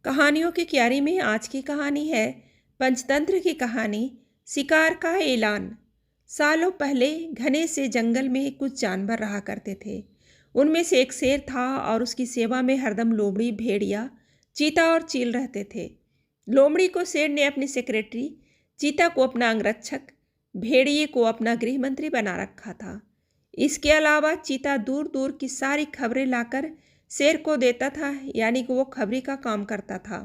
कहानियों की क्यारी में आज की कहानी है पंचतंत्र की कहानी शिकार का ऐलान। सालों पहले घने से जंगल में कुछ जानवर रहा करते थे। उनमें से एक शेर था और उसकी सेवा में हरदम लोमड़ी, भेड़िया, चीता और चील रहते थे। लोमड़ी को शेर ने अपनी सेक्रेटरी, चीता को अपना अंगरक्षक, भेड़िए को अपना गृह मंत्री बना रखा था। इसके अलावा चीता दूर दूर की सारी खबरें लाकर शेर को देता था, यानी कि वो खबरी का काम करता था।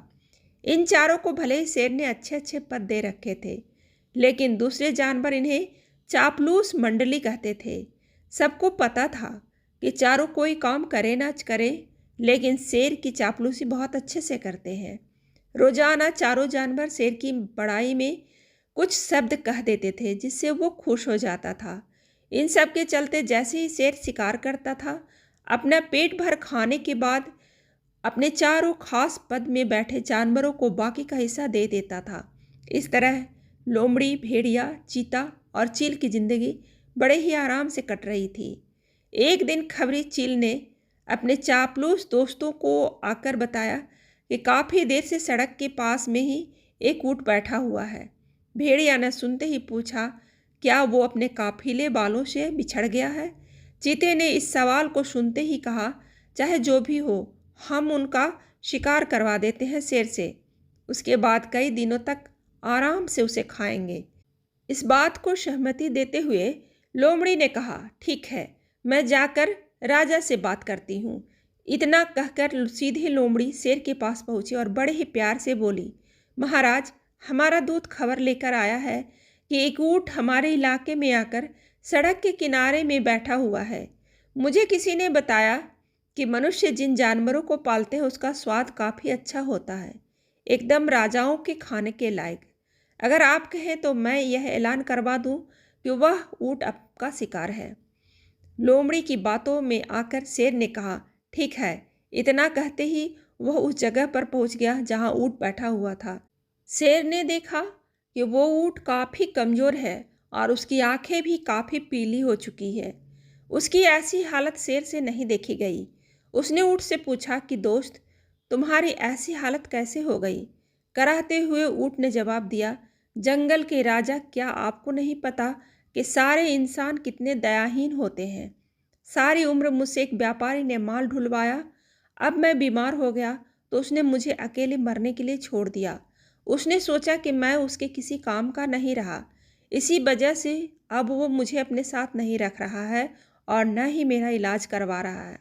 इन चारों को भले ही शेर ने अच्छे अच्छे पद दे रखे थे, लेकिन दूसरे जानवर इन्हें चापलूस मंडली कहते थे। सबको पता था कि चारों कोई काम करे ना करे, लेकिन शेर की चापलूसी बहुत अच्छे से करते हैं। रोजाना चारों जानवर शेर की बड़ाई में कुछ शब्द कह देते थे, जिससे वो खुश हो जाता था। इन सब के चलते जैसे ही शेर शिकार करता था, अपना पेट भर खाने के बाद अपने चारों खास पद में बैठे जानवरों को बाकी का हिस्सा दे देता था। इस तरह लोमड़ी, भेड़िया, चीता और चील की जिंदगी बड़े ही आराम से कट रही थी। एक दिन खबरी चील ने अपने चापलूस दोस्तों को आकर बताया कि काफ़ी देर से सड़क के पास में ही एक ऊँट बैठा हुआ है। भेड़िया ने सुनते ही पूछा, क्या वो अपने काफिले वालों से बिछड़ गया है? चीते ने इस सवाल को सुनते ही कहा, चाहे जो भी हो, हम उनका शिकार करवा देते हैं शेर से। उसके बाद कई दिनों तक आराम से उसे खाएंगे। इस बात को सहमति देते हुए लोमड़ी ने कहा, ठीक है, मैं जाकर राजा से बात करती हूँ। इतना कहकर सीधे लोमड़ी शेर के पास पहुंची और बड़े ही प्यार से बोली, महाराज, हमारा दूत खबर लेकर आया है कि एक ऊँट हमारे इलाके में आकर सड़क के किनारे में बैठा हुआ है। मुझे किसी ने बताया कि मनुष्य जिन जानवरों को पालते हैं उसका स्वाद काफ़ी अच्छा होता है, एकदम राजाओं के खाने के लायक। अगर आप कहें तो मैं यह ऐलान करवा दूं कि वह ऊँट आपका शिकार है। लोमड़ी की बातों में आकर शेर ने कहा, ठीक है। इतना कहते ही वह उस जगह पर पहुंच गया जहां ऊँट बैठा हुआ था। शेर ने देखा कि वो ऊँट काफ़ी कमज़ोर है और उसकी आंखें भी काफ़ी पीली हो चुकी है। उसकी ऐसी हालत शेर से नहीं देखी गई। उसने ऊँट से पूछा कि दोस्त, तुम्हारी ऐसी हालत कैसे हो गई? कराहते हुए ऊँट ने जवाब दिया, जंगल के राजा, क्या आपको नहीं पता कि सारे इंसान कितने दयाहीन होते हैं? सारी उम्र मुझसे एक व्यापारी ने माल ढुलवाया। अब मैं बीमार हो गया तो उसने मुझे अकेले मरने के लिए छोड़ दिया। उसने सोचा कि मैं उसके किसी काम का नहीं रहा, इसी वजह से अब वो मुझे अपने साथ नहीं रख रहा है और न ही मेरा इलाज करवा रहा है।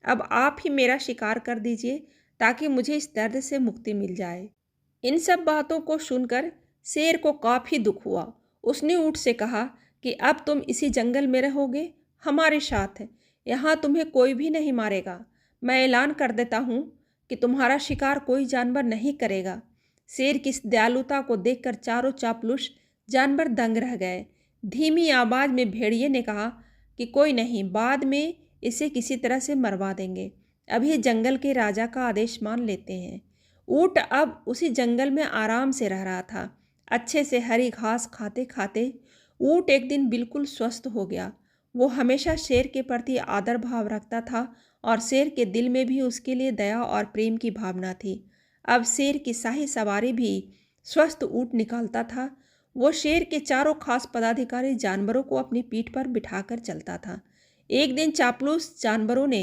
अब आप ही मेरा शिकार कर दीजिए ताकि मुझे इस दर्द से मुक्ति मिल जाए। इन सब बातों को सुनकर शेर को काफ़ी दुख हुआ। उसने ऊँट से कहा कि अब तुम इसी जंगल में रहोगे हमारे साथ। यहाँ तुम्हें कोई भी नहीं मारेगा। मैं ऐलान कर देता हूँ कि तुम्हारा शिकार कोई जानवर नहीं करेगा। शेर की इस दयालुता को देखकर चारों चापलूस जानवर दंग रह गए। धीमी आवाज में भेड़िए ने कहा कि कोई नहीं, बाद में इसे किसी तरह से मरवा देंगे। अभी जंगल के राजा का आदेश मान लेते हैं। ऊँट अब उसी जंगल में आराम से रह रहा था। अच्छे से हरी घास खाते खाते ऊँट एक दिन बिल्कुल स्वस्थ हो गया। वो हमेशा शेर के प्रति आदर भाव रखता था और शेर के दिल में भी उसके लिए दया और प्रेम की भावना थी। अब शेर की शाही सवारी भी स्वस्थ ऊँट निकालता था। वो शेर के चारों खास पदाधिकारी जानवरों को अपनी पीठ पर बिठाकर चलता था। एक दिन चापलूस जानवरों ने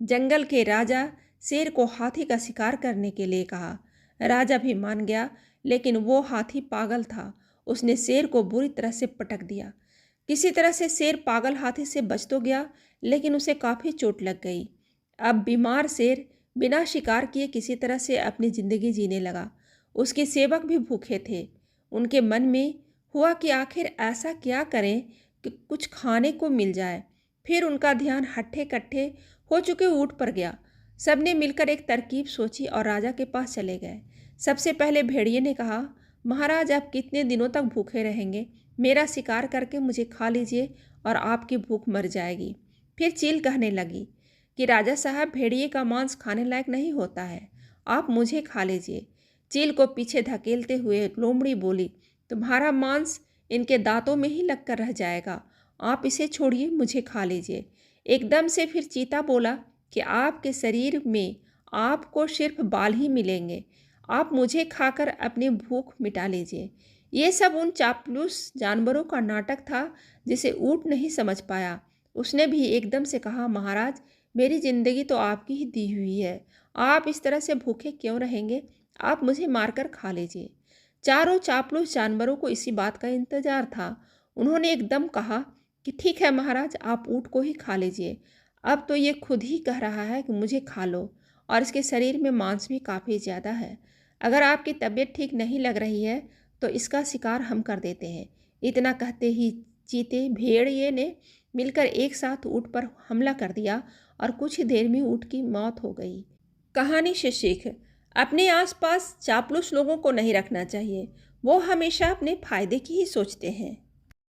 जंगल के राजा शेर को हाथी का शिकार करने के लिए कहा। राजा भी मान गया, लेकिन वो हाथी पागल था। उसने शेर को बुरी तरह से पटक दिया। किसी तरह से शेर पागल हाथी से बच तो गया, लेकिन उसे काफ़ी चोट लग गई। अब बीमार शेर बिना शिकार किए किसी तरह से अपनी ज़िंदगी जीने लगा। उसके सेवक भी भूखे थे। उनके मन में हुआ कि आखिर ऐसा क्या करें कि कुछ खाने को मिल जाए। फिर उनका ध्यान हट्ठे कट्ठे हो चुके ऊँट पर गया। सबने मिलकर एक तरकीब सोची और राजा के पास चले गए। सबसे पहले भेड़िए ने कहा, महाराज, आप कितने दिनों तक भूखे रहेंगे? मेरा शिकार करके मुझे खा लीजिए और आपकी भूख मर जाएगी। फिर चील कहने लगी कि राजा साहब, भेड़िए का मांस खाने लायक नहीं होता है, आप मुझे खा लीजिए। चील को पीछे धकेलते हुए लोमड़ी बोली, तुम्हारा मांस इनके दांतों में ही लगकर रह जाएगा, आप इसे छोड़िए, मुझे खा लीजिए। एकदम से फिर चीता बोला कि आपके शरीर में आपको सिर्फ बाल ही मिलेंगे। आप मुझे खाकर अपनी भूख मिटा लीजिए। ये सब उन चापलूस जानवरों का नाटक था जिसे ऊँट नहीं समझ पाया। उसने भी एकदम से कहा, महाराज, मेरी जिंदगी तो आपकी ही दी हुई है। आप इस तरह से भूखे क्यों रहेंगे? आप मुझे मारकर खा लीजिए। चारों चापलूस जानवरों को इसी बात का इंतजार था। उन्होंने एकदम कहा कि ठीक है महाराज, आप ऊँट को ही खा लीजिए। अब तो ये खुद ही कह रहा है कि मुझे खा लो, और इसके शरीर में मांस भी काफ़ी ज़्यादा है। अगर आपकी तबीयत ठीक नहीं लग रही है तो इसका शिकार हम कर देते हैं। इतना कहते ही चीते भेड़िए ने मिलकर एक साथ ऊँट पर हमला कर दिया और कुछ ही देर में ऊँट की मौत हो गई। कहानी से सीख: अपने आसपास चापलूस लोगों को नहीं रखना चाहिए। वो हमेशा अपने फायदे की ही सोचते हैं।